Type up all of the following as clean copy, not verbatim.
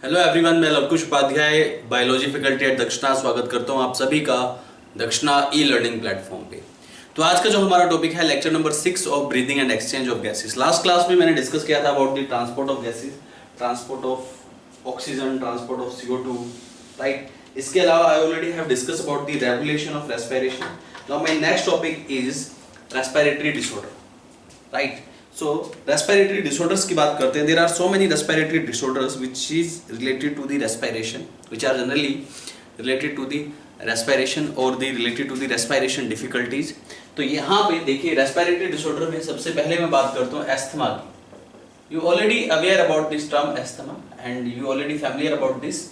Hello everyone, मैं Lavkush Upadhyay biology faculty at Dakshana स्वागत करता हूं आप सभी का दक्षिणा ई लर्निंग प्लेटफॉर्म पे। तो आज का जो हमारा टॉपिक है lecture number 6 of breathing and exchange of gases. Last class में मैंने डिस्कस किया था about the transport of gases, transport of oxygen, transport of CO2, right. इसके अलावा I already have discuss about the regulation of respiration. Now my next topic is respiratory disorder, right. So respiratory disorders की बात करते हैं। There are so many respiratory disorders which is related to the respiration, which are generally related to the respiration or the related to the respiration difficulties। तो यहाँ पे देखिए respiratory disorder में सबसे पहले मैं बात करता हूँ अस्थमा की। You already aware about this term asthma and you already familiar about this।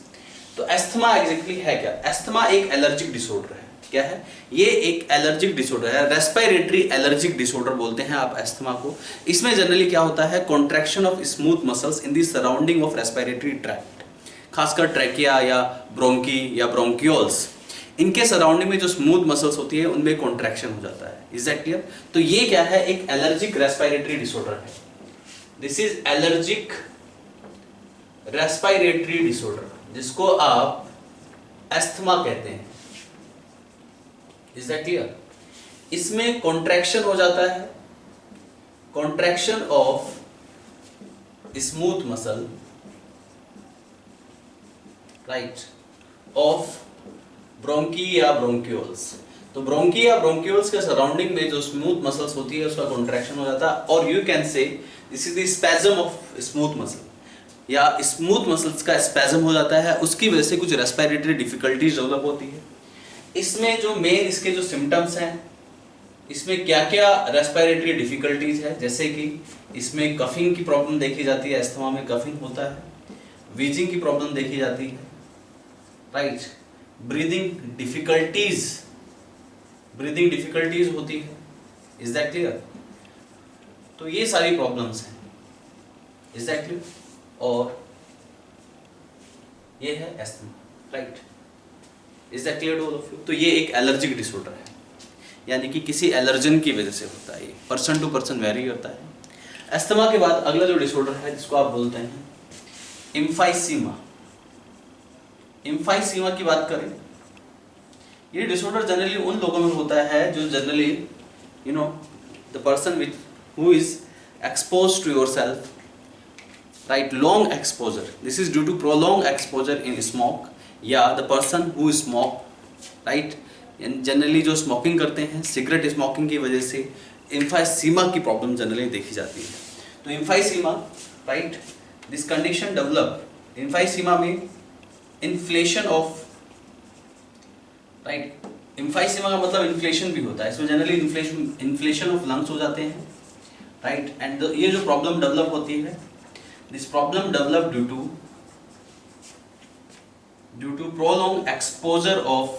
तो अस्थमा एग्जैक्टली है क्या? अस्थमा एक एलर्जिक डिसऑर्डर है। क्या है ये? एक एलर्जिक डिसऑर्डर है, रेस्पिरेटरी एलर्जिक डिसऑर्डर बोलते हैं आप अस्थमा को। इसमें जनरली क्या होता है? Contraction of smooth muscles in the surrounding of respiratory tract, खासकर ट्रैकिया या ब्रोंकी या ब्रोंकियोल्स, इनके सराउंडिंग में जो स्मूथ मसल्स होती है उनमें कॉन्ट्रैक्शन हो जाता है। Is that clear? तो ये क्या है? एक एलर्जिक रेस्पिरेटरी डिसऑर्डर है। This is allergic respiratory disorder, जिसको आप अस्थमा कहते हैं। Is that clear? इसमें कॉन्ट्रैक्शन हो जाता है, contraction of smooth muscle, right, of bronchi या ब्रोंकियोल्स। तो ब्रोंकी या ब्रोंकियोल्स के सराउंडिंग में जो स्मूथ मसल्स होती है उसका कॉन्ट्रैक्शन हो जाता है, और यू कैन से this is the spasm of smooth muscle, या स्मूथ मसल्स का स्पैज्म हो जाता है। उसकी वजह से कुछ रेस्पिरेटरी डिफिकल्टीज डेवलप होती है। इसमें जो मेन इसके जो सिम्टम्स हैं, इसमें क्या क्या रेस्पिरेटरी डिफिकल्टीज है, जैसे कि इसमें कफिंग की प्रॉब्लम देखी जाती है, अस्थमा में कफिंग होता है, वीजिंग की प्रॉब्लम देखी जाती है, राइट, ब्रीदिंग डिफिकल्टीज होती है। Is that clear? तो ये सारी प्रॉब्लम्स हैं। Is that clear? और ये है asthma, right. Is that clear to all of you? तो ये एक एलर्जिक डिसऑर्डर है, यानी कि किसी एलर्जन की वजह से होता है। ये पर्सन टू पर्सन वेरी होता है। अस्थमा के बाद अगला जो डिसऑर्डर है जिसको आप बोलते हैं एम्फाइसीमा। एम्फाइसीमा की बात करें, ये डिसऑर्डर जनरली उन लोगों में होता है जो generally the person with who is exposed to yourself, right, long exposure. This is due to prolong exposure in smoke, या the person who smoke, right. Generally जो स्मोकिंग करते हैं, सिगरेट स्मोकिंग की वजह से एम्फाइसीमा की प्रॉब्लम जनरली देखी जाती है। तो emphysema, right, this condition develop, emphysema में इन्फ्लेशन ऑफ, राइट, एम्फाइसीमा का मतलब इन्फ्लेशन भी होता है। इसमें जनरली इन्फ्लेशन ऑफ लंग्स हो जाते हैं, राइट। एंड ये जो प्रॉब्लम डेवलप होती है, this problem develop due to prolonged exposure of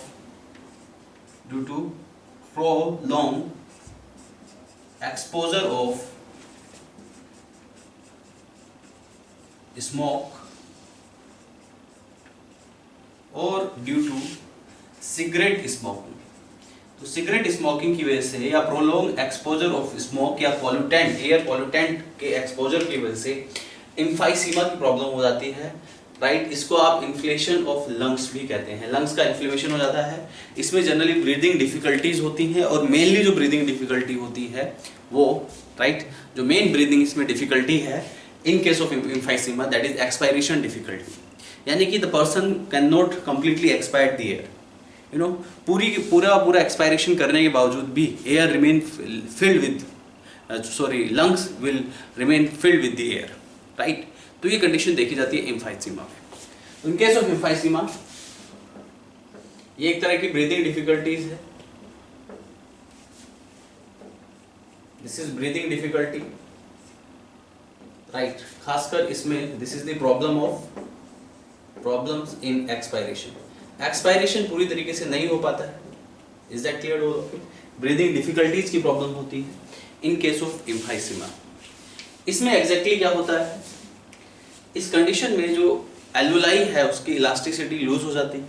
smoke और ड्यू टू सिगरेट स्मोकिंग। तो सिगरेट स्मोकिंग की वजह से या प्रोलॉन्ग एक्सपोजर ऑफ स्मोक या पॉल्यूटेंट, एयर पॉल्यूटेंट के एक्सपोजर की वजह से एम्फाइसीमा की प्रॉब्लम हो जाती है, राइट। इसको आप इन्फ्लेशन ऑफ लंग्स भी कहते हैं। लंग्स का इन्फ्लेमेशन हो जाता है। इसमें जनरली ब्रीदिंग डिफिकल्टीज होती हैं, और मेनली जो ब्रीदिंग डिफिकल्टी होती है वो, राइट, जो मेन ब्रीदिंग इसमें डिफिकल्टी है in case of emphysema, that is expiration difficulty, यानी कि the person can not completely expire the air. पूरा एक्सपायरेशन करने के बावजूद भी air remain filled with lungs will remain filled with the air, right. तो ये कंडीशन देखी जाती है एम्फाइसीमा में। इन केस ऑफ एम्फाइसीमा ये एक तरह की ब्रीदिंग डिफिकल्टीज है। This is breathing difficulty, right. खासकर इसमें this is the problems in expiration. Expiration पूरी तरीके से नहीं हो पाता है। Is that clear? Breathing difficulties की प्रॉब्लम होती है इन केस ऑफ एम्फाइसीमा। इसमें एग्जैक्टली क्या होता है? इस कंडीशन में जो एल्वुलाई है उसकी इलास्टिसिटी लूज हो जाती है,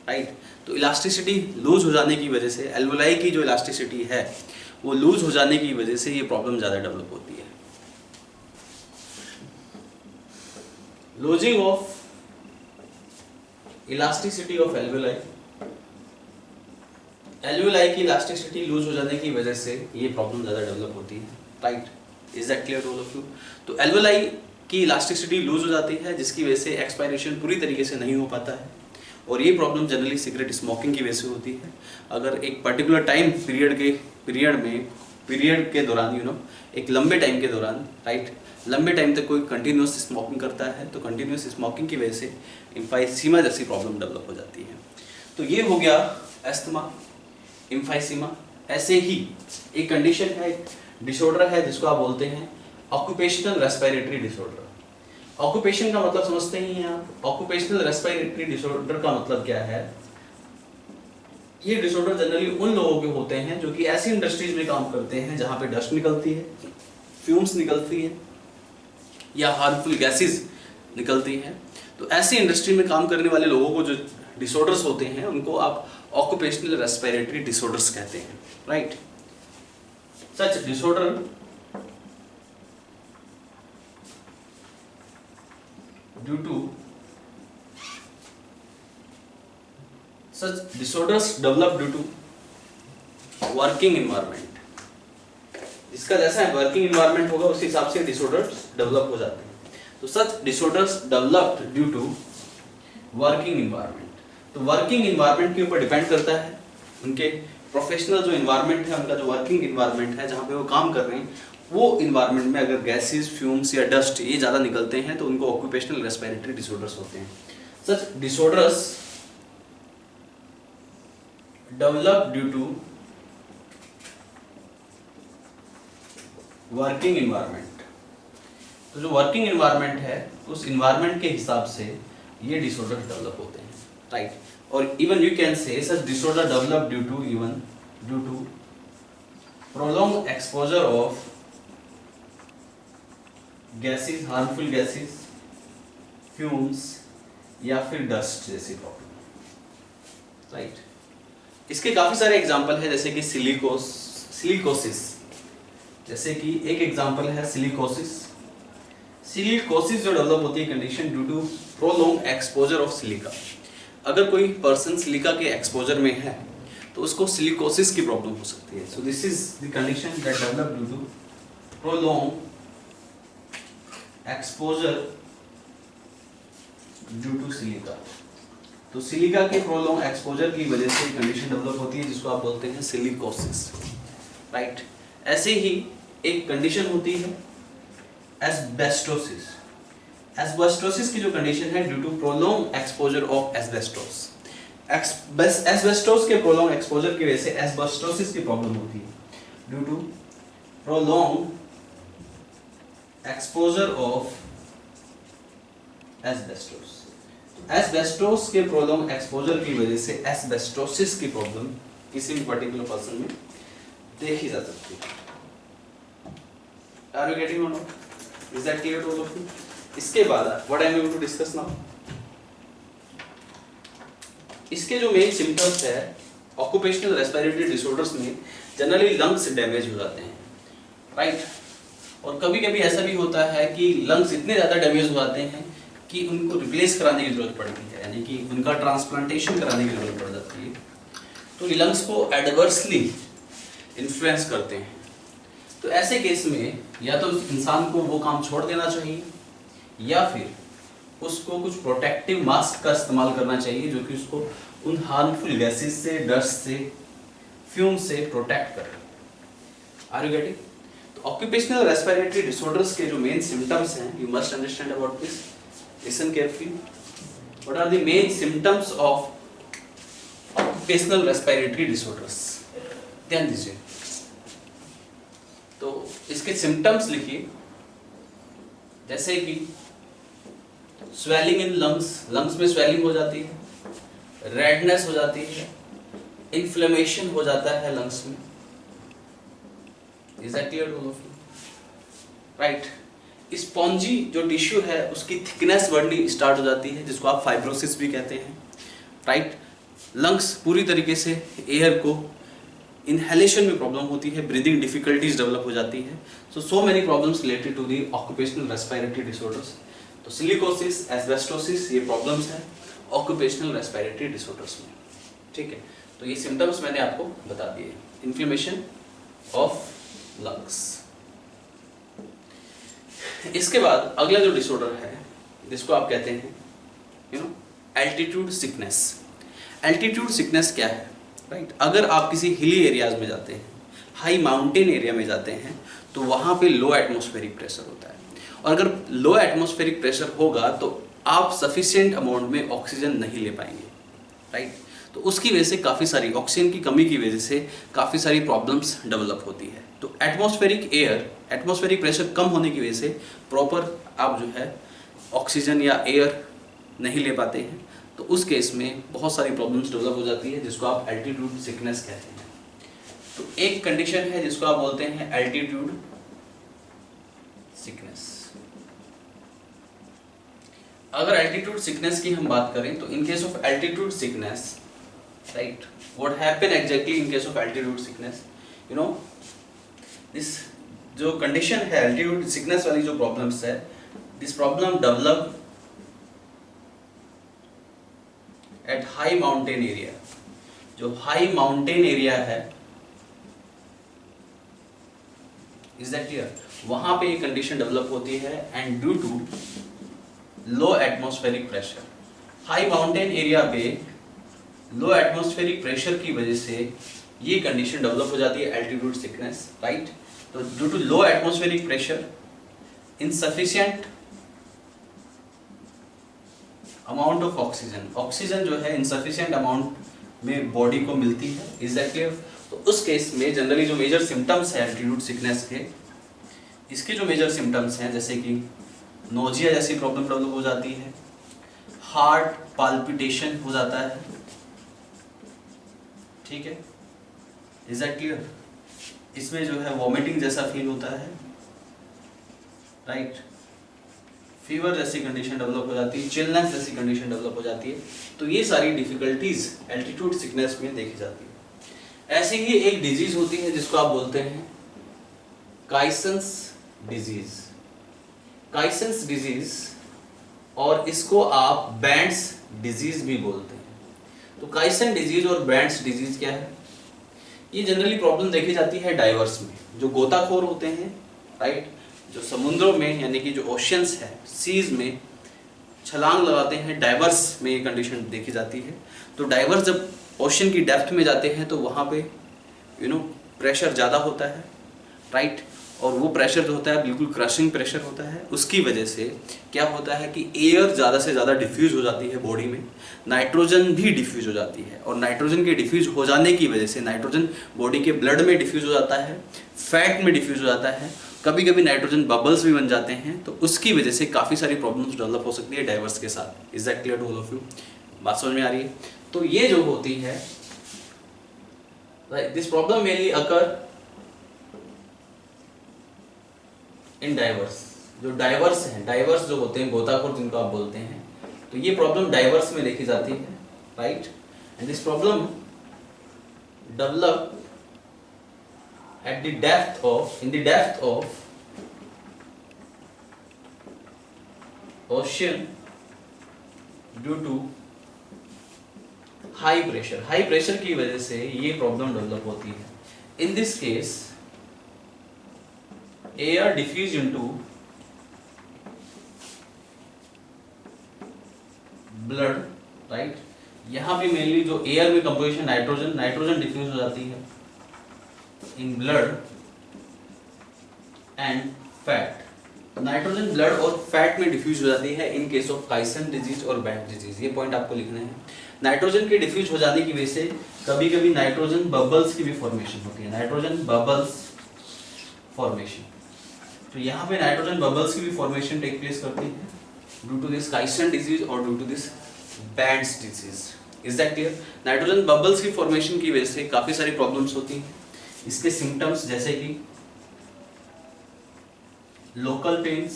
राइट। तो इलास्टिसिटी लूज हो जाने की वजह से, एल्वुलाई की जो इलास्टिसिटी है वो लूज हो जाने की वजह से ये प्रॉब्लम ज़्यादा डेवलप होती है। Losing of elasticity of alveoli, alveoli की इलास्टिसिटी लूज हो जाने की वजह से ये प्रॉब्लम ज़्यादा डेवलप होती है, right? Is that clear to all of you? तो एल्वेलाई की इलास्टिसिटी लूज हो जाती है जिसकी वजह से एक्सपायरेशन पूरी तरीके से नहीं हो पाता है, और ये प्रॉब्लम जनरली सिगरेट स्मोकिंग की वजह से होती है। अगर एक पर्टिकुलर टाइम पीरियड के दौरान एक लंबे टाइम के दौरान, राइट, लंबे टाइम तक कोई कंटिन्यूस स्मोकिंग करता है तो कंटिन्यूस स्मोकिंग की वजह से एम्फाइसीमा जैसी प्रॉब्लम डेवलप हो जाती है। तो ये हो गया एस्थमा, एम्फाइसीमा। ऐसे ही एक कंडीशन है, एक डिसऑर्डर है जिसको आप बोलते हैं ऑक्यूपेशनल रेस्पिरेटरी डिसऑर्डर। ऑक्यूपेशन का मतलब समझते ही हैं आप। ऑक्यूपेशनल रेस्पिरेटरी डिसऑर्डर का मतलब क्या है? ये डिसऑर्डर जनरली उन लोगों के होते हैं जो कि ऐसी इंडस्ट्रीज में काम करते हैं जहां पे डस्ट निकलती है, फ्यूम्स निकलती है या हार्मफुल गैसेस निकलती हैं। तो ऐसी इंडस्ट्री में काम करने वाले लोगों को जो डिसऑर्डर्स होते हैं उनको आप ऑक्यूपेशनल रेस्पिरेटरी डिसऑर्डर्स कहते हैं, right? Such disorder due to such disorders develop due to working environment। इसका जैसा वर्किंग एनवायरनमेंट होगा उस हिसाब से डिसऑर्डर्स डेवलप हो जाते हैं। तो such disorders developed due to working environment. तो वर्किंग एनवायरनमेंट के ऊपर डिपेंड करता है, उनके प्रोफेशनल जो एनवायरनमेंट है, उनका जो वर्किंग एनवायरनमेंट है जहाँ पे वो काम कर रहे हैं, वो इन्वायरमेंट में अगर गैसेस, फ्यूम्स या डस्ट ये ज़्यादा निकलते हैं तो उनको ऑक्यूपेशनल रेस्पिरेटरी डिसऑर्डर्स होते हैं। Such disorders develop due to working environment. तो जो वर्किंग एनवायरनमेंट है उस एनवायरनमेंट के हिसाब से ये डिसऑर्डर्स डेवलप होते हैं, राइट? और even you can say such disorder develop due to prolong exposure of gases, harmful gases, fumes या फिर डस्ट जैसी प्रॉब्लम, राइट? इसके काफी सारे एग्जांपल है, जैसे कि सिलिकोसिस। जैसे कि एक एग्जांपल है सिलिकोसिस। सिलिकोसिस जो डेवलप होती है condition due to prolong exposure of silica. अगर कोई पर्सन सिलिका के एक्सपोजर में है तो उसको सिलिकोसिस की प्रॉब्लम हो सकती है। So this is the condition that develop due to prolong exposure due to silica. तो सिलिका के प्रोलॉन्ग एक्सपोजर की वजह से कंडीशन डेवलप होती है जिसको आप बोलते हैं सिलिकोसिस, राइट? ऐसे ही एक कंडीशन होती है एस्बेस्टोसिस। एस्बेस्टोसिस की जो कंडीशन है due to prolong exposure of asbestos. Asbestos के प्रोलॉन्ग एक्सपोजर की वजह से एस्बेस्टोसिस की प्रॉब्लम होती है due to prolong exposure of asbestos. Asbestos के प्रोलॉन्ग एक्सपोजर की वजह से एस्बेस्टोसिस की प्रॉब्लम किसी भी पर्टिकुलर पर्सन में देखी जा सकती है। Are you getting or not? Is that clear to all of you? इसके बाद what I am going to discuss now, इसके जो मेन सिम्टम्स है ऑक्यूपेशनल रेस्पिरेटरी डिसऑर्डर्स में जनरली लंग्स डैमेज हो जाते हैं, राइट? और कभी कभी ऐसा भी होता है कि लंग्स इतने ज़्यादा डैमेज हो जाते हैं कि उनको रिप्लेस कराने की जरूरत पड़ती है, यानी कि उनका ट्रांसप्लांटेशन कराने की जरूरत पड़ जाती है। तो ये लंग्स को एडवर्सली इन्फ्लुएंस करते हैं। तो ऐसे केस में या तो इंसान को वो काम छोड़ देना चाहिए या फिर उसको कुछ प्रोटेक्टिव मास्क का इस्तेमाल करना चाहिए जो कि उसको उन हार्मफुल गैसेस से, डस्ट से, फ्यूम से प्रोटेक्ट करे। Are you getting? तो ऑक्यूपेशनल रेस्पिरेटरी डिसऑर्डर्स के जो मेन सिम्टम्स हैं, you must understand about this, listen carefully. What are the main symptoms of occupational respiratory disorders? ध्यान दीजिए। तो इसके सिम्टम्स लिखिए, जैसे कि स्वेलिंग इन लंग्स, लंग्स में स्वेलिंग हो जाती है, रेडनेस हो जाती है, इन्फ्लेमेशन हो जाता है लंग्स में। Is that clear to all of you? Right? Spongy जो टिश्यू है उसकी थिकनेस बढ़नी स्टार्ट हो जाती है जिसको आप फाइब्रोसिस भी कहते हैं, राइट? लंग्स पूरी तरीके से एयर को इनहेलेशन में प्रॉब्लम होती है, ब्रीदिंग डिफिकल्टीज डेवलप हो जाती है। So many problems related to the occupational respiratory disorders. तो सिलिकोसिस, एस्बेस्टोसिस ये प्रॉब्लम्स हैं ऑक्यूपेशनल रेस्पिरेटरी डिसऑर्डर्स में। ठीक है, तो ये सिम्टम्स मैंने आपको बता दिए। Inflammation of lungs. इसके बाद अगला जो डिसऑर्डर है जिसको आप कहते हैं एल्टीट्यूड सिकनेस। एल्टीट्यूड सिकनेस क्या है? राइट, अगर आप किसी हिली एरियाज में जाते हैं, हाई माउंटेन एरिया में जाते हैं, तो वहाँ पे लो एटमॉस्फेरिक प्रेशर होता है, और अगर लो एटमॉस्फेरिक प्रेशर होगा तो आप सफिशिएंट अमाउंट में ऑक्सीजन नहीं ले पाएंगे। राइट, तो उसकी वजह से काफ़ी सारी ऑक्सीजन की कमी की वजह से काफ़ी सारी प्रॉब्लम्स डेवलप होती है। तो एटमॉस्फेरिक प्रेशर कम होने की वजह से प्रॉपर आप जो है ऑक्सीजन या एयर नहीं ले पाते हैं, तो उस केस में बहुत सारी प्रॉब्लम्स डेवलप हो जाती है, जिसको आप एल्टीट्यूड सिकनेस कहते हैं। तो एक कंडीशन है जिसको आप बोलते हैं एल्टीट्यूड सिकनेस। अगर एल्टीट्यूड सिकनेस की हम बात करें तो in case of altitude sickness, right, what happen exactly in case of altitude sickness, this जो कंडीशन है एल्टीट्यूड सिकनेस वाली जो प्रॉब्लम्स है, this problem develop at high mountain area. जो हाई माउंटेन एरिया है, इज दैट क्लियर, वहां पे ये कंडीशन डेवलप होती है, and due to low atmospheric pressure. High mountain area पे लो एटमॉस्फेरिक प्रेशर की वजह से ये कंडीशन डेवलप हो जाती है एल्टीट्यूड सिकनेस। राइट, तो due to low atmospheric pressure, insufficient amount of oxygen जो है इनसफिशिएंट अमाउंट में बॉडी को मिलती है। Is that clear? तो उस केस में जनरली जो मेजर सिम्टम्स है एल्टीट्यूड सिकनेस के, इसके जो मेजर सिम्टम्स हैं जैसे कि नोजिया जैसी प्रॉब्लम डेवलप हो जाती है, हार्ट पाल्पिटेशन हो जाता है। ठीक है, इज दैट क्लियर? इसमें जो है वॉमिटिंग जैसा फील होता है। राइट, फीवर जैसी कंडीशन डेवलप हो जाती है, चिलनेस जैसी कंडीशन डेवलप हो जाती है। तो ये सारी डिफिकल्टीज एल्टीट्यूड सिकनेस में देखी जाती है। ऐसी ही एक डिजीज होती है जिसको आप बोलते हैं काइसन्स डिजीज। काइसन्स डिजीज, और इसको आप बैंड्स डिजीज भी बोलते हैं। तो काइसन डिजीज और बैंड्स डिजीज क्या है? ये जनरली प्रॉब्लम देखी जाती है डाइवर्स में, जो गोताखोर होते हैं। राइट, जो समुद्रों में यानी कि जो ओशियंस है, सीज में छलांग लगाते हैं, डाइवर्स में ये कंडीशन देखी जाती है। तो डाइवर्स जब ओशियन की डेप्थ में जाते हैं तो वहाँ पे प्रेशर ज़्यादा होता है। राइट, और वो प्रेशर जो होता है बिल्कुल क्रशिंग प्रेशर होता है। उसकी वजह से क्या होता है कि एयर ज़्यादा से ज़्यादा डिफ्यूज हो जाती है बॉडी में, नाइट्रोजन भी डिफ्यूज हो जाती है, और नाइट्रोजन के डिफ्यूज हो जाने की वजह से नाइट्रोजन बॉडी के ब्लड में डिफ्यूज हो जाता है, फैट में डिफ्यूज हो जाता है, कभी कभी नाइट्रोजन बबल्स भी बन जाते हैं। तो उसकी वजह से काफ़ी सारी प्रॉब्लम्स डेवलप हो सकती है डाइवर्स के साथ। Is that clear to all of you? बात समझ में आ रही है? तो ये जो होती है, this problem mainly occur in diverse. जो डाइवर्स हैं, डाइवर्स जो होते हैं गोताखोर जिनको आप बोलते हैं, तो ये प्रॉब्लम डाइवर्स में देखी जाती है। Right, and this problem develop at the depth of ocean due to high pressure की वजह से ये प्रॉब्लम डेवलप होती है। In this case air diffuse into blood, right? यहाँ पे मेनली जो एयर में कंपोजिशन नाइट्रोजन डिफ्यूज हो जाती है in blood and fat। Nitrogen blood और फैट में डिफ्यूज हो जाती है in case of Kaisen disease और बैंड डिजीज। ये पॉइंट आपको लिखना है। नाइट्रोजन के डिफ्यूज हो जाने की वजह से कभी कभी नाइट्रोजन बबल्स की भी फॉर्मेशन होती है, नाइट्रोजन बबल्स फॉर्मेशन। तो यहाँ पे नाइट्रोजन बबल्स की भी फॉर्मेशन टेक प्लेस करती है due to this caisson disease और due to this bends disease. Is that clear? Nitrogen bubbles की फॉर्मेशन की वजह से काफी सारी प्रॉब्लम्स होती हैं। इसके सिम्टम्स जैसे कि लोकल पेन्स,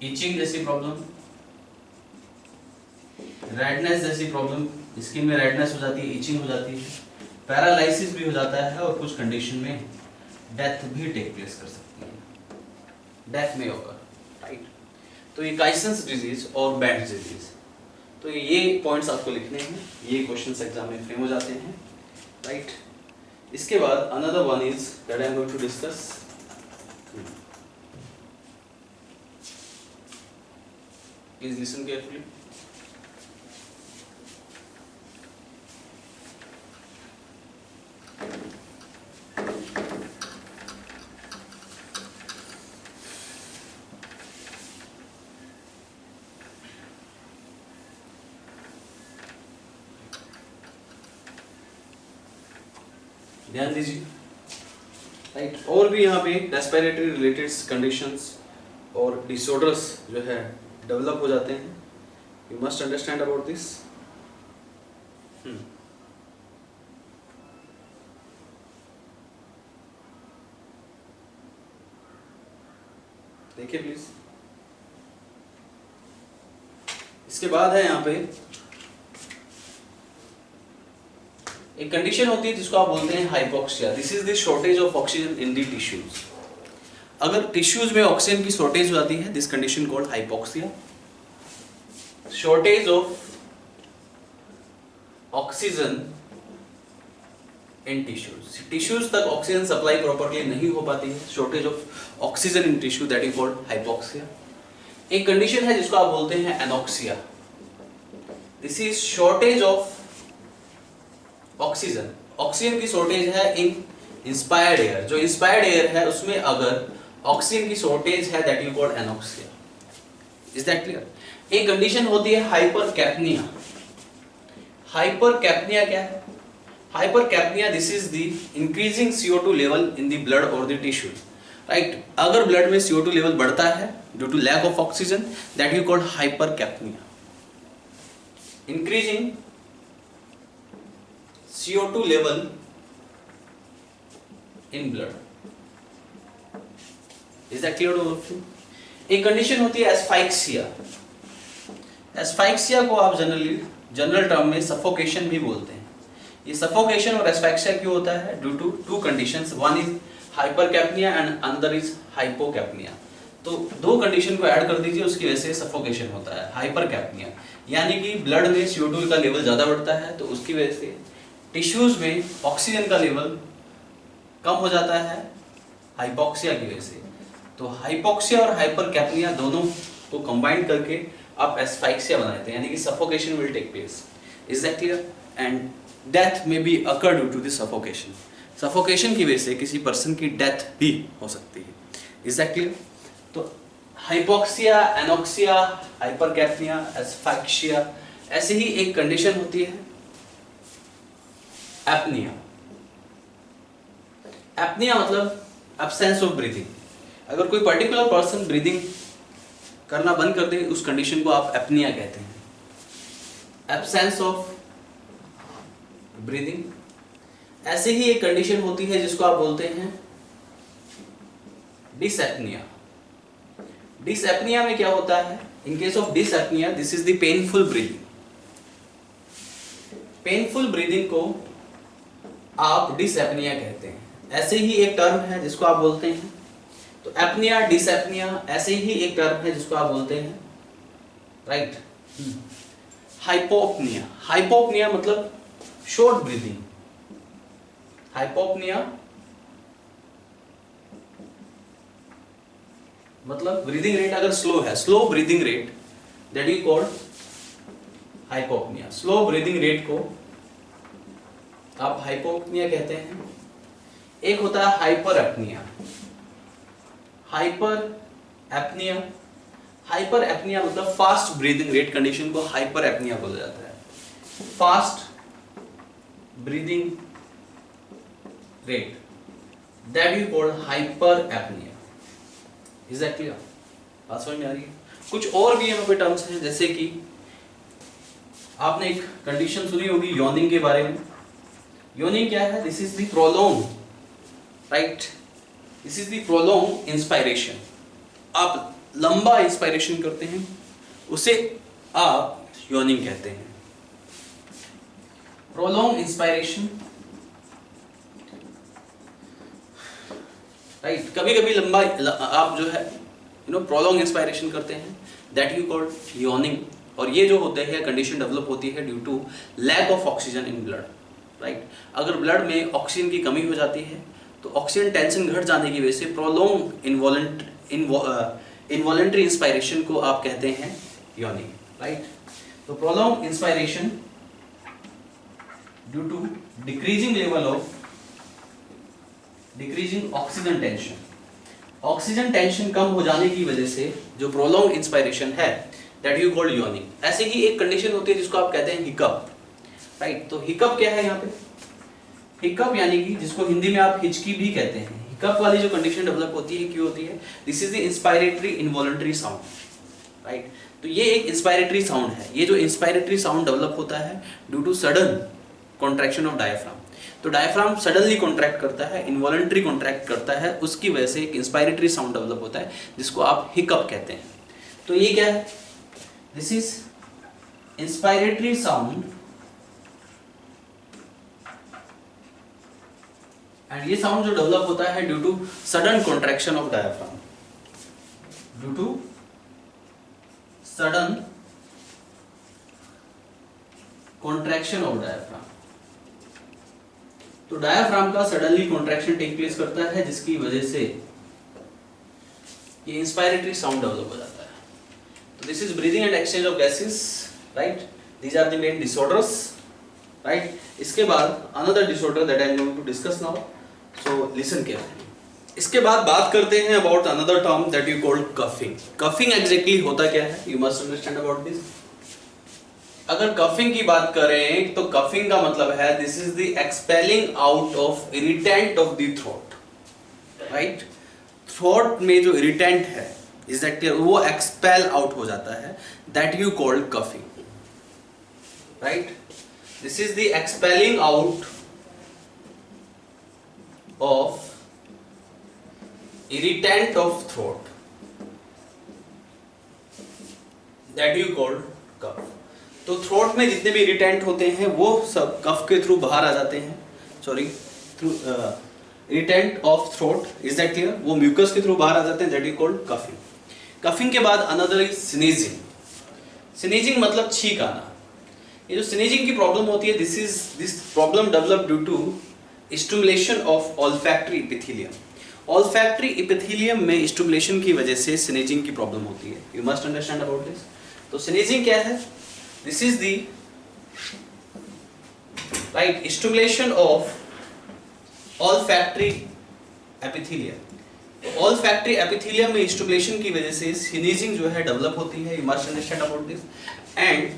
इचिंग जैसी प्रॉब्लम, रेडनेस जैसी प्रॉब्लम, स्किन में रेडनेस हो जाती है, इचिंग हो जाती है, पैरालाइसिस भी हो जाता है, और कुछ कंडीशन में डेथ भी टेक प्लेस कर सकती है, डेथ में होगा। राइट, तो ये काइसन्स डिजीज और बैंड डिजीज, तो ये पॉइंट्स आपको लिखने हैं, ये क्वेश्चंस एग्जाम में फ्रेम हो जाते हैं, राइट। इसके बाद another one is that I am going to discuss, please listen carefully. ध्यान दीजिए, राइट। और भी यहाँ पे रेस्पिरेटरी रिलेटेड कंडीशंस और डिसऑर्डर्स जो है डेवलप हो जाते हैं, you must understand about this. देखिए प्लीज, इसके बाद है यहाँ पे एक कंडीशन होती है जिसको आप बोलते हैं hypoxia. This is the shortage of oxygen in the tissues. अगर टिश्यूज में ऑक्सीजन की शॉर्टेज हो जाती है, this condition called hypoxia. Shortage of oxygen in tissues, tissues तक ऑक्सीजन सप्लाई प्रॉपर्ली नहीं हो पाती है, shortage of oxygen in tissue, that is called hypoxia. एक कंडीशन है जिसको आप बोलते हैं anoxia. This is shortage of oxygen, oxygen की शॉर्टेज है इन इंस्पायर्ड एयर, जो इंस्पायर्ड एयर है उसमें अगर ऑक्सीजन की शॉर्टेज है, that you called anoxia. Is that clear? एक कंडीशन होती है हाइपरकैप्निया। हाइपरकैप्निया क्या है? Hypercapnia, this is the increasing CO2 level in the blood और द टिश्यू, राइट। अगर ब्लड में CO2 लेवल बढ़ता है due to lack of oxygen, that you called hypercapnia. Increasing CO2 level in blood. Is that clear to all of you? एक condition होती है एस्फाइक्सिया। एस्फाइक्सिया को आप जनरल टर्म में सफोकेशन भी बोलते हैं। ये सफोकेशन और एस्फाइक्सिया क्यों होता है? Due to two conditions, one is hypercapnia and another is hypocapnia. तो दो कंडीशन को ऐड कर दीजिए, उसकी वजह से सफोकेशन होता है। हाइपरकैप्निया यानी कि ब्लड में CO2 का लेवल ज्यादा बढ़ता है, तो उसकी वजह से टिश्यूज में ऑक्सीजन का लेवल कम हो जाता है हाइपोक्सिया की वजह से। तो हाइपोक्सिया और हाइपरकैप्निया दोनों को कंबाइन करके आप एस्फाइक्सिया बनाते हैं, यानी कि suffocation will take place. Is that clear? And death में be occur due to this suffocation. Suffocation की वजह से किसी पर्सन की डेथ भी हो सकती है। Is that clear? तो हाइपोक्सिया, एनोक्सिया, हाइपरकैप्निया, एस्फाइक्सिया, ऐसे ही एक कंडीशन होती है एपनिया। एपनिया मतलब एब्सेंस ऑफ ब्रीदिंग। अगर कोई पर्टिकुलर पर्सन ब्रीदिंग करना बंद कर दे, उस कंडीशन को आप एपनिया कहते हैं, एब्सेंस ऑफ ब्रीदिंग। ऐसे ही एक कंडीशन होती है जिसको आप बोलते हैं डिसएपनिया। डिसएपनिया में क्या होता है? In case of dyspnoea, this is the painful breathing. Painful breathing को आप डिसएपनिया कहते हैं। ऐसे ही एक टर्म है जिसको आप बोलते हैं, तो एपनिया, डिसएपनिया, ऐसे ही एक टर्म है जिसको आप बोलते हैं, राइट, हाइपोपनिया। हाइपोपनिया मतलब शॉर्ट ब्रीदिंग। हाइपोपनिया मतलब ब्रीदिंग रेट अगर स्लो है, slow breathing rate, that you called hypopnoea. Slow breathing rate को आप हाइपोपनिया कहते हैं। एक होता है hyperpnoea. Hyperpnoea, hyperpnoea मतलब फास्ट ब्रीदिंग रेट कंडीशन को हाइपर एपनिया बोला जाता है। Fast breathing rate, that you called hyperpnoea. Is that clear? बात समझ में आ रही है? कुछ और भी यहाँ पे टर्म्स हैं, जैसे कि आपने एक कंडीशन सुनी होगी यॉनिंग के बारे में। यॉनिंग क्या है? This is the prolong, right, this is the prolong inspiration. आप लंबा इंस्पायरेशन करते हैं, उसे आप यॉनिंग कहते हैं। Prolong inspiration, right. कभी कभी लंबा आप जो है प्रोलॉन्ग इंस्पायरेशन करते हैं, दैट यू कॉल्ड यॉर्निंग। और ये जो होते हैं कंडीशन डेवलप होती है due to lack of oxygen in blood, right. अगर ब्लड में ऑक्सीजन की कमी हो जाती है तो ऑक्सीजन टेंशन घट जाने की वजह से प्रोलॉन्ग इनवॉलंटरी इंस्पायरेशन को आप कहते हैं यॉर्निंग, राइट। तो prolong inspiration due to decreasing oxygen tension, oxygen tension कम हो जाने की वजह से जो प्रोलॉन्ग इंस्पायरेशन है दैट यू कॉल्ड यॉर्निंग। ऐसे ही एक कंडीशन होती है जिसको आप कहते हैं हिकअप, राइट। तो हिकअप क्या है यहाँ पे, हिकअप यानी कि जिसको हिंदी में आप हिचकी भी कहते हैं, हिकअप वाली जो कंडीशन डेवलप होती है क्यों होती है, this is the inspiratory involuntary sound, right. तो ये एक इंस्पायरेटरी साउंड है। ये जो इंस्पायरेटरी साउंड डेवलप होता है due to sudden contraction of diaphragm. तो डायफ्राम सडनली कॉन्ट्रैक्ट करता है, इनवॉलंटरी कॉन्ट्रैक्ट करता है, उसकी वजह से एक इंस्पायरेटरी साउंड डेवलप होता है जिसको आप हिकअप कहते हैं। तो ये क्या है, this is inspiratory sound and ये साउंड जो डेवलप होता है due to sudden contraction of diaphragm, due to sudden contraction of diaphragm. तो डायफ्राम का सडनली कॉन्ट्रैक्शन टेक प्लेस करता है जिसकी वजह से ये इंस्पायरेटरी साउंड डेवलप हो जाता है। तो this is breathing and exchange of gases, right. These are the main disorders, right. इसके बाद another disorder that I am going to discuss now, so listen carefully. इसके बाद बात करते हैं about another term that you called coughing. Coughing exactly होता क्या है, you must understand about this. अगर कफिंग की बात करें तो कफिंग का मतलब है this is the expelling out of irritant of the throat, right. Throat में जो इरिटेंट है इज दैट वो एक्सपेल आउट हो जाता है, that you called coughing, right. This is the expelling out of irritant of throat that you called cough। तो throat में जितने भी इरिटेंट होते हैं वो सब कफ के थ्रू बाहर आ जाते हैं, sorry through irritant of throat, is that clear. वो म्यूकस के थ्रू बाहर आ जाते हैं, that you called coughing. Coughing के बाद अनदर इज स्नीजिंग। स्नीजिंग मतलब छींक आना। ये जो स्नीजिंग की प्रॉब्लम होती है this problem develop due to stimulation of olfactory epithelium. Olfactory epithelium में स्टिमुलेशन की वजह से स्नीजिंग की प्रॉब्लम होती है, you must understand about this. तो स्नीजिंग क्या है, this is the right stimulation of olfactory epithelium. Olfactory epithelium में स्टिमुलेशन की वजह से स्नीजिंग जो है डेवलप होती है, you must understand about this. And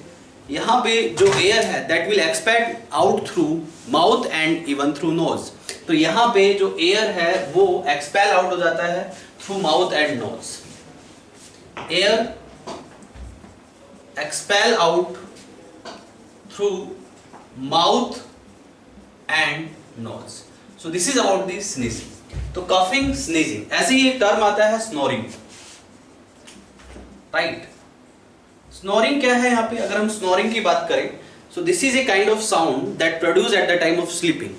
यहाँ पे जो एयर है that will expel out through mouth and even through nose. तो यहाँ पे जो एयर है वो एक्सपेल आउट हो जाता है through mouth and nose. Air expel out through mouth and nose. So this is about the sneezing. तो कफिंग, स्नीजिंग, ऐसे ही एक टर्म आता है स्नोरिंग, राइट। स्नोरिंग क्या है यहाँ पे, अगर हम स्नोरिंग की बात करें so this is a kind of sound that produce at the time of sleeping.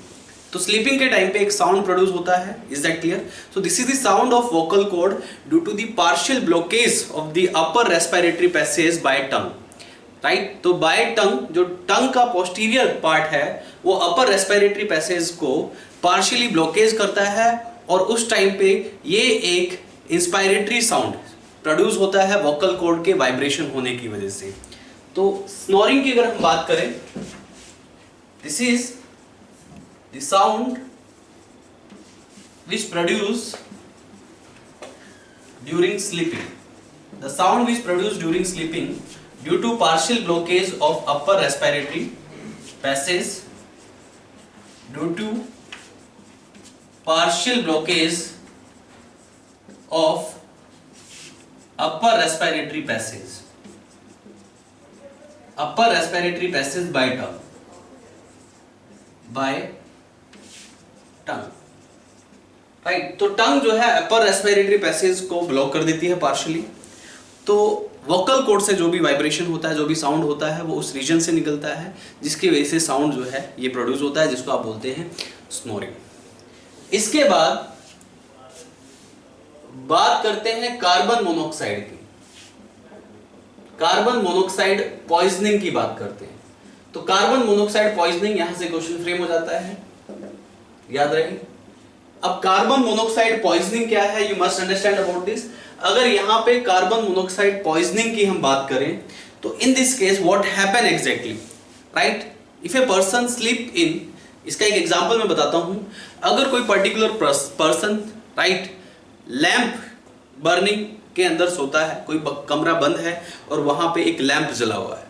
तो स्लीपिंग के टाइम पे एक साउंड प्रोड्यूस होता है, is that clear. So this is the sound of vocal cord due to the partial blockage of the upper respiratory passage by tongue, right. तो by tongue, जो tongue का posterior part है वो upper respiratory passage को partially blockage करता है और उस टाइम पे ये एक इंस्पायरेटरी साउंड प्रोड्यूस होता है वोकल कॉर्ड के वाइब्रेशन होने की वजह से। तो स्नोरिंग की अगर हम बात करें, this is the sound which produced during sleeping. The sound which produced during sleeping due to partial blockage of upper respiratory passage, due to partial blockage of upper respiratory passage, upper respiratory passage by tongue, by tongue, right. तो टंग जो है अपर respiratory passage को block कर देती है partially. तो vocal cord से जो भी वाइब्रेशन होता है, जो भी साउंड होता है वो उस रीजन से निकलता है जिसकी वजह से साउंड जो है ये प्रोड्यूस होता है, जिसको आप बोलते हैं स्नोरिंग। इसके बाद बात करते हैं कार्बन मोनोऑक्साइड की, कार्बन मोनोऑक्साइड पॉइजनिंग की बात करते हैं। तो कार्बन मोनोऑक्साइड पॉइजनिंग, यहां से क्वेश्चन फ्रेम हो जाता है, याद रहे। अब कार्बन मोनोऑक्साइड पॉइजनिंग क्या है, you must understand about this. अगर यहां पे कार्बन मोनोऑक्साइड पॉइजनिंग की हम बात करें तो in this case what happen exactly, right, if a person sleep in, इसका एक एग्जांपल मैं बताता हूं। अगर कोई particular person, right, lamp burning के अंदर सोता है, कोई कमरा बंद है और वहां पे एक लैंप जला हुआ है,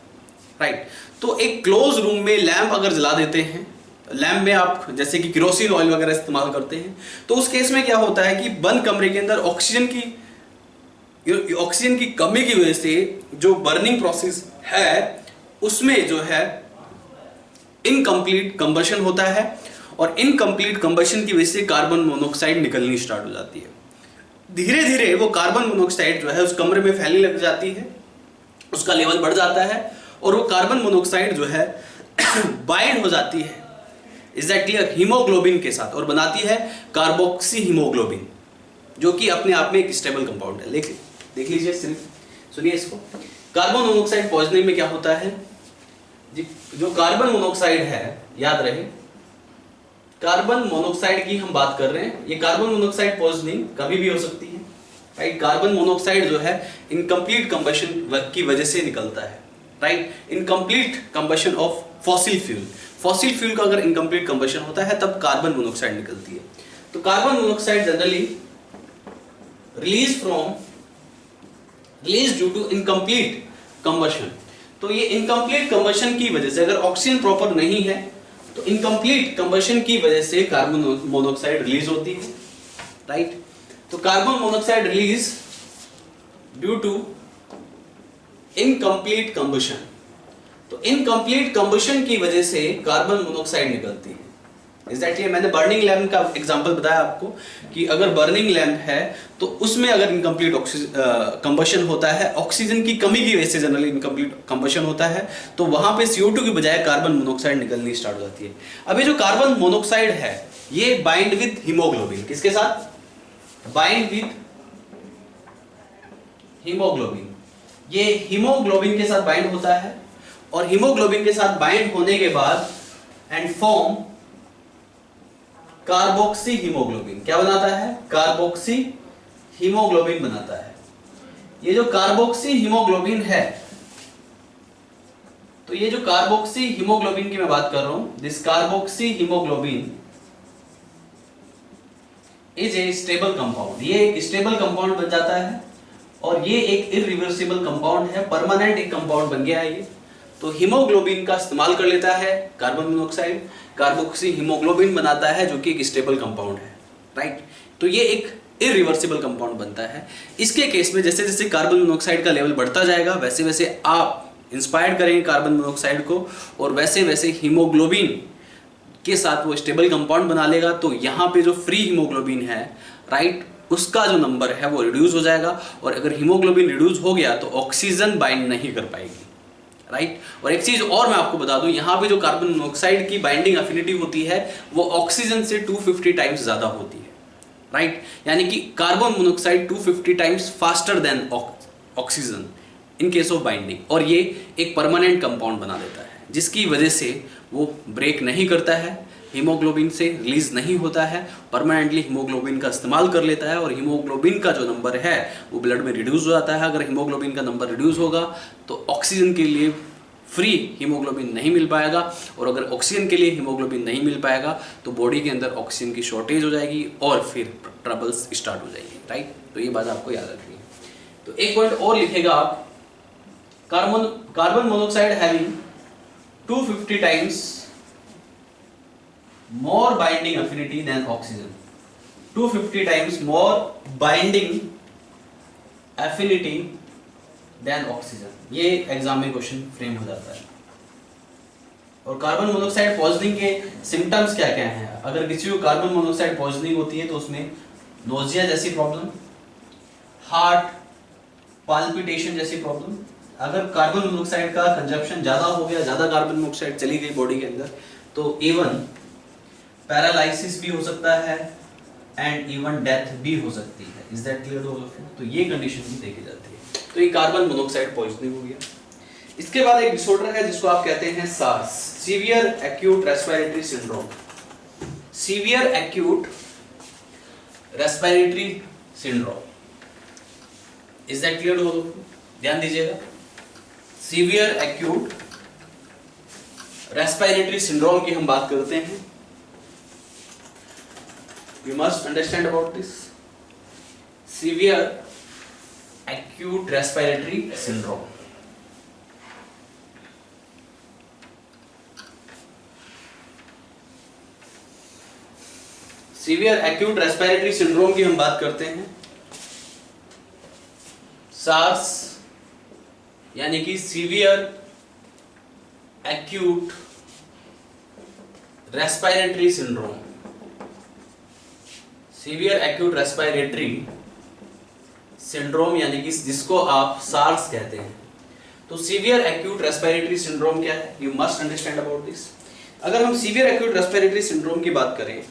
राइट, तो एक क्लोज रूम में लैंप अगर जला देते हैं, लैंप में आप जैसे कि केरोसिन ऑयल वगैरह इस्तेमाल करते हैं, तो उस केस में क्या होता है कि बंद कमरे के अंदर ऑक्सीजन की कमी की वजह से जो बर्निंग प्रोसेस है उसमें जो है इनकम्प्लीट कंबशन होता है, और इनकम्प्लीट कंबशन की वजह से कार्बन मोनोऑक्साइड निकलनी स्टार्ट हो जाती है। धीरे धीरे वो कार्बन मोनोऑक्साइड जो है उस कमरे में फैलने लग जाती है, उसका लेवल बढ़ जाता है, और वो कार्बन मोनोऑक्साइड जो है बाइंड हो जाती है एग्जैक्टली हीमोग्लोबिन के साथ और बनाती है कार्बोक्सी हीमोग्लोबिन, जो कि अपने आप में एक स्टेबल कंपाउंड है। देख लीजिए, सिर्फ सुनिए इसको। कार्बन मोनोऑक्साइड पॉइजनिंग में क्या होता है जी, जो कार्बन मोनोऑक्साइड है, याद रहे कार्बन मोनोऑक्साइड की हम बात कर रहे हैं, ये कार्बन मोनोऑक्साइड पॉइजनिंग कभी भी हो सकती है, राइट। कार्बन मोनोऑक्साइड जो है इनकम्प्लीट कंबशन की वजह से निकलता है, right, incomplete combustion of fossil fuel. Fossil fuel का अगर इनकम्प्लीट कंबशन होता है तब कार्बन मोनोऑक्साइड निकलती है। तो carbon monoxide generally release due to incomplete combustion. तो ये इनकम्प्लीट कंबशन की वजह से, अगर ऑक्सीजन प्रॉपर नहीं है तो इनकम्प्लीट कंबशन की वजह से कार्बन मोनोऑक्साइड रिलीज होती है, राइट। तो carbon monoxide release due to incomplete combustion, तो इनकम्प्लीट कंबशन की वजह से कार्बन मोनोऑक्साइड निकलती है। एग्जैक्टली मैंने बर्निंग लैंप का एग्जांपल बताया आपको कि अगर बर्निंग लैंप है तो उसमें अगर इनकम्प्लीट कंबशन होता है, ऑक्सीजन की कमी की वजह से जनरली इनकम्प्लीट कंबशन होता है, तो वहां पे CO2 की बजाय कार्बन मोनोऑक्साइड निकलनी स्टार्ट हो जाती है। अब ये जो कार्बन मोनोऑक्साइड है ये बाइंड विद हीमोग्लोबिन, किसके साथ? Bind with haemoglobin. ये हीमोग्लोबिन के साथ बाइंड होता है, और हीमोग्लोबिन के साथ बाइंड होने के बाद एंड फॉर्म कार्बोक्सी हीमोग्लोबिन। क्या बनाता है? कार्बोक्सी हीमोग्लोबिन बनाता है। ये जो कार्बोक्सी हीमोग्लोबिन है, तो ये जो कार्बोक्सी हीमोग्लोबिन की मैं बात कर रहा हूं, this carboxy haemoglobin is a stable compound. ये एक स्टेबल कंपाउंड बन जाता है, और ये एक इरिवर्सिबल कंपाउंड है, परमानेंट एक कंपाउंड बन गया है ये। तो हीमोग्लोबिन का इस्तेमाल कर लेता है कार्बन मोनोऑक्साइड, कार्बोक्सी हीमोग्लोबिन बनाता है जो कि एक स्टेबल कंपाउंड है, राइट। तो ये एक इरिवर्सिबल कंपाउंड बनता है। इसके केस में जैसे जैसे कार्बन मोनोऑक्साइड का लेवल बढ़ता जाएगा वैसे वैसे आप इंस्पायर करेंगे कार्बन मोनोऑक्साइड को, और वैसे वैसे हीमोग्लोबिन के साथ वो स्टेबल कंपाउंड बना लेगा। तो यहाँ पे जो फ्री हीमोग्लोबिन है, राइट, उसका जो नंबर है वो रिड्यूस हो जाएगा, और अगर हीमोग्लोबिन रिड्यूस हो गया तो ऑक्सीजन बाइंड नहीं कर पाएगी, राइट। और एक चीज और मैं आपको बता दूं, यहाँ पे जो कार्बन मोनोऑक्साइड की बाइंडिंग एफिनिटी होती है वो ऑक्सीजन से 250 टाइम्स ज्यादा होती है, राइट। यानी कि carbon monoxide 250 times faster than oxygen in case of binding, और ये एक परमानेंट कंपाउंड बना देता है, जिसकी वजह से वो ब्रेक नहीं करता है, हीमोग्लोबिन से रिलीज नहीं होता है, परमानेंटली हीमोग्लोबिन का इस्तेमाल कर लेता है, और हीमोग्लोबिन का जो नंबर है वो ब्लड में रिड्यूस हो जाता है। अगर हीमोग्लोबिन का नंबर रिड्यूस होगा तो ऑक्सीजन के लिए फ्री हीमोग्लोबिन नहीं मिल पाएगा, और अगर ऑक्सीजन के लिए हीमोग्लोबिन नहीं मिल पाएगा तो बॉडी के अंदर ऑक्सीजन की शॉर्टेज हो जाएगी और फिर ट्रबल्स स्टार्ट हो जाएगी, राइट। तो ये बात आपको याद रखनी है। तो एक पॉइंट और लिखेगा आप, carbon monoxide having 250 times more binding affinity than oxygen, 250 times more binding affinity than oxygen। ये एग्जाम में क्वेश्चन फ्रेम हो जाता है। और कार्बन मोनोऑक्साइड पॉइजनिंग के सिम्टम्स क्या क्या हैं? अगर किसी को कार्बन मोनोऑक्साइड पॉइजनिंग होती है तो उसमें नोजिया जैसी प्रॉब्लम, हार्ट पाल्पिटेशन जैसी प्रॉब्लम। अगर कार्बन मोनोऑक्साइड का कंजप्शन ज्यादा हो गया, ज्यादा कार्बन मोनोऑक्साइड चली गई बॉडी के अंदर, तो इवन पैरालाइसिस भी हो सकता है, एंड इवन डेथ भी हो सकती है। Is that clear to all of you? तो ये कंडीशन भी देखी जाती है। तो ये कार्बन मोनोऑक्साइड पॉइजनिंग हो गया। इसके बाद एक डिसऑर्डर है जिसको आप कहते हैं SARS, severe acute respiratory syndrome. Severe acute respiratory syndrome, is that clear to all of you? ध्यान दीजिएगा, सीवियर एक्यूट रेस्पिरेटरी सिंड्रोम की हम बात करते हैं। You must understand about this severe acute respiratory syndrome. Severe acute respiratory syndrome की हम बात करते हैं। SARS यानी कि severe acute respiratory syndrome, severe acute respiratory syndrome यानी कि जिसको आप सार्स कहते हैं। तो सीवियर एक्यूट रेस्पिरेटरी सिंड्रोम क्या है? You must understand about this. अगर हम सीवियर एक्यूट रेस्पिरेटरी सिंड्रोम की बात करें,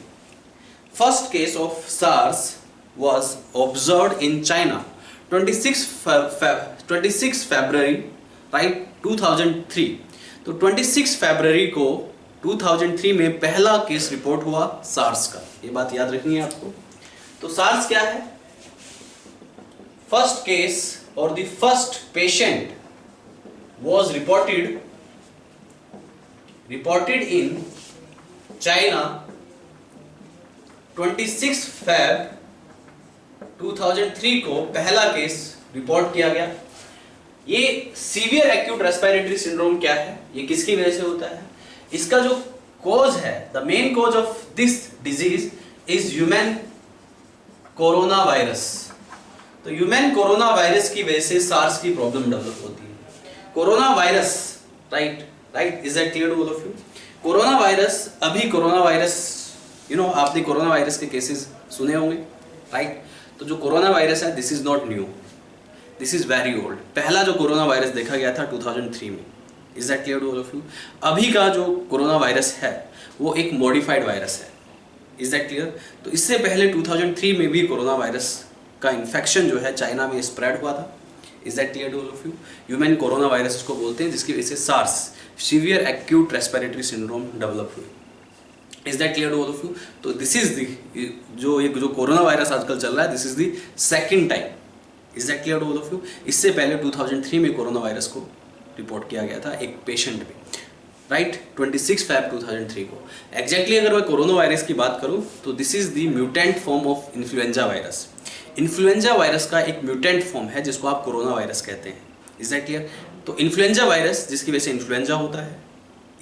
first case of SARS was observed in China 26 February right 2003। तो 26 फरवरी को 2003 में पहला केस रिपोर्ट हुआ सार्स का। ये बात याद रखनी है आपको। तो सार्स क्या है? फर्स्ट केस और the first patient was reported in China 26 फरवरी 2003 को पहला केस रिपोर्ट किया गया। ये सीवियर एक्यूट रेस्पिरेटरी सिंड्रोम क्या है? ये किसकी वजह से होता है? इसका जो कॉज है, the main cause of this disease is human corona virus. तो ह्यूमन कोरोना वायरस की वजह से सार्स की प्रॉब्लम डेवलप होती है। Corona virus, right, is that clear to all of you? Corona virus, अभी कोरोना वायरस आपने कोरोना वायरस के केसेस सुने होंगे, राइट? तो जो कोरोना वायरस है, this is not new, this is very old. पहला जो कोरोना वायरस देखा गया था 2003 में। Is that clear to all of you? अभी का जो कोरोना वायरस है वो एक मॉडिफाइड वायरस है। Is that clear? तो इससे पहले 2003 में भी कोरोना वायरस का इन्फेक्शन जो है चाइना में स्प्रेड हुआ था। Is that clear to all of you? Human corona virus इसको बोलते हैं, जिसकी वजह से SARS, severe acute respiratory syndrome develop हुई। Is that clear to all of you? तो दिस इज जो कोरोना वायरस आजकल चल रहा है, this is the second time. Is that clear to all of you? इससे पहले 2003 में कोरोना वायरस को रिपोर्ट किया गया था एक पेशेंट में, राइट, 26 फरवरी 2003 को। एग्जैक्टली अगर मैं कोरोना वायरस की बात करूं तो this is the mutant form of influenza virus. Influenza virus का एक म्यूटेंट फॉर्म है जिसको आप कोरोना वायरस कहते हैं। Is that clear? तो इन्फ्लुएंजा वायरस जिसकी वजह से इन्फ्लुएंजा होता है।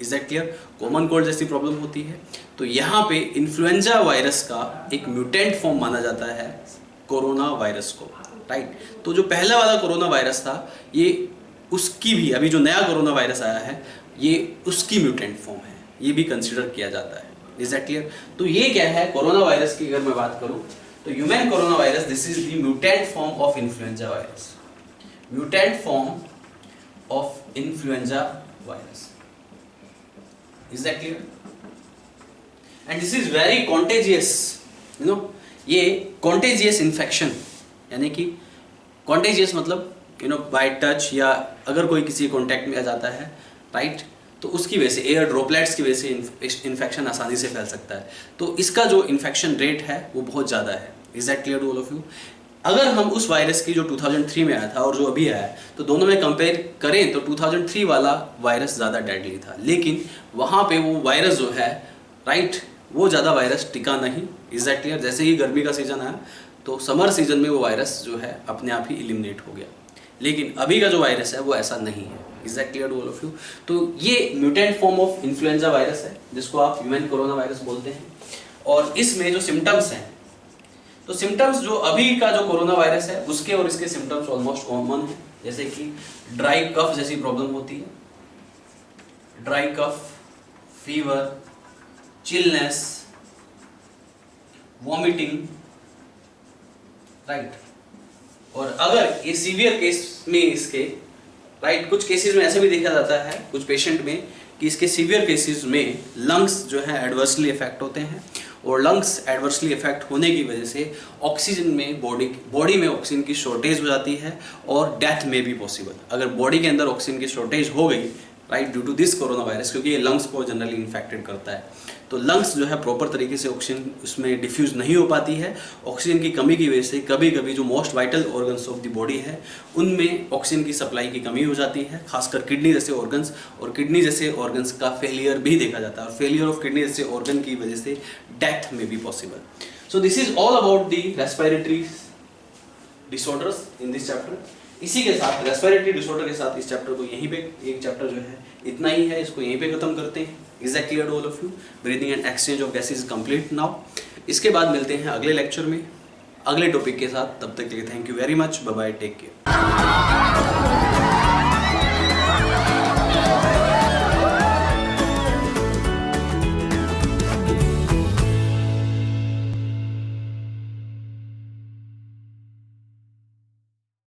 Is that clear? Common cold जैसी प्रॉब्लम होती है। तो यहाँ पे इन्फ्लुएंजा वायरस का एक म्यूटेंट फॉर्म माना जाता है कोरोना वायरस को, राइट? तो जो पहला वाला कोरोना वायरस था, ये उसकी भी, अभी जो नया कोरोना वायरस आया है, ये उसकी म्यूटेंट फॉर्म है, ये भी कंसीडर किया जाता है। Is that clear? तो ये क्या है कोरोना वायरस की अगर मैं बात करूं तो human corona virus, this is the mutant form of influenza virus, mutant form of influenza virus. Is that clear? And this is very contagious, ये कॉन्टेजियस इन्फेक्शन, यानी कि कॉन्टेजियस मतलब बाय टच या अगर कोई किसी कॉन्टैक्ट में आ जाता है, राइट, तो उसकी वजह से, एयर ड्रॉपलेट्स की वजह से इन्फेक्शन आसानी से फैल सकता है। तो इसका जो इन्फेक्शन रेट है वो बहुत ज़्यादा है। Is that clear to all of you? अगर हम उस वायरस की जो 2003 में आया था और जो अभी आया है, तो दोनों में कंपेयर करें तो 2003 वाला वायरस ज़्यादा डेडली था, लेकिन वहाँ पे वो वायरस जो है, राइट, वो ज़्यादा वायरस टिका नहीं। Is that clear? जैसे ही गर्मी का सीजन आया तो समर सीजन में वो वायरस जो है अपने आप ही एलिमिनेट हो गया, लेकिन अभी का जो वायरस है वो ऐसा नहीं है। Is that clear to all of you? तो ये mutant form of influenza virus है जिसको आप ह्यूमन कोरोना वायरस बोलते हैं। और इसमें जो सिम्टम्स हैं, तो सिम्टम्स जो अभी का जो कोरोना वायरस है उसके और इसके सिम्टम्स ऑलमोस्ट कॉमन है, जैसे कि ड्राई कफ जैसी प्रॉब्लम होती है, dry cough, fever, chillness, vomiting, right. और अगर ये सीवियर केस में इसके, राइट, कुछ केसेस में ऐसा भी देखा जाता है कुछ पेशेंट में कि इसके सीवियर केसेस में लंग्स जो है एडवर्सली इफेक्ट होते हैं और लंग्स एडवर्सली इफेक्ट होने की वजह से ऑक्सीजन में बॉडी में ऑक्सीजन की शॉर्टेज हो जाती है और डेथ में भी पॉसिबल। अगर बॉडी के अंदर ऑक्सीजन की शॉर्टेज हो गई right due to this corona virus, क्योंकि ये लंग्स को जनरली इन्फेक्टेड करता है, तो लंग्स जो है प्रॉपर तरीके से ऑक्सीजन उसमें डिफ्यूज नहीं हो पाती है। ऑक्सीजन की कमी की वजह से कभी कभी जो most vital organs of the body है उनमें ऑक्सीजन की सप्लाई की कमी हो जाती है, खासकर किडनी जैसे ऑर्गन्स, और किडनी जैसे ऑर्गन्स का फेलियर भी देखा जाता है, और फेलियर ऑफ किडनी जैसे ऑर्गन की वजह से डेथ में भी possible. So this is all about the respiratory disorders in this chapter. इसी के साथ रेस्पिरेटरी डिसऑर्डर के साथ इस चैप्टर को यहीं पे, एक चैप्टर जो है इतना ही है, इसको यहीं पे खत्म करते हैं। Is that clear to all of you? Breathing and exchange of gases complete now. इसके बाद मिलते हैं अगले लेक्चर में अगले टॉपिक के साथ। तब तक के लिए thank you very much, bye bye, take care.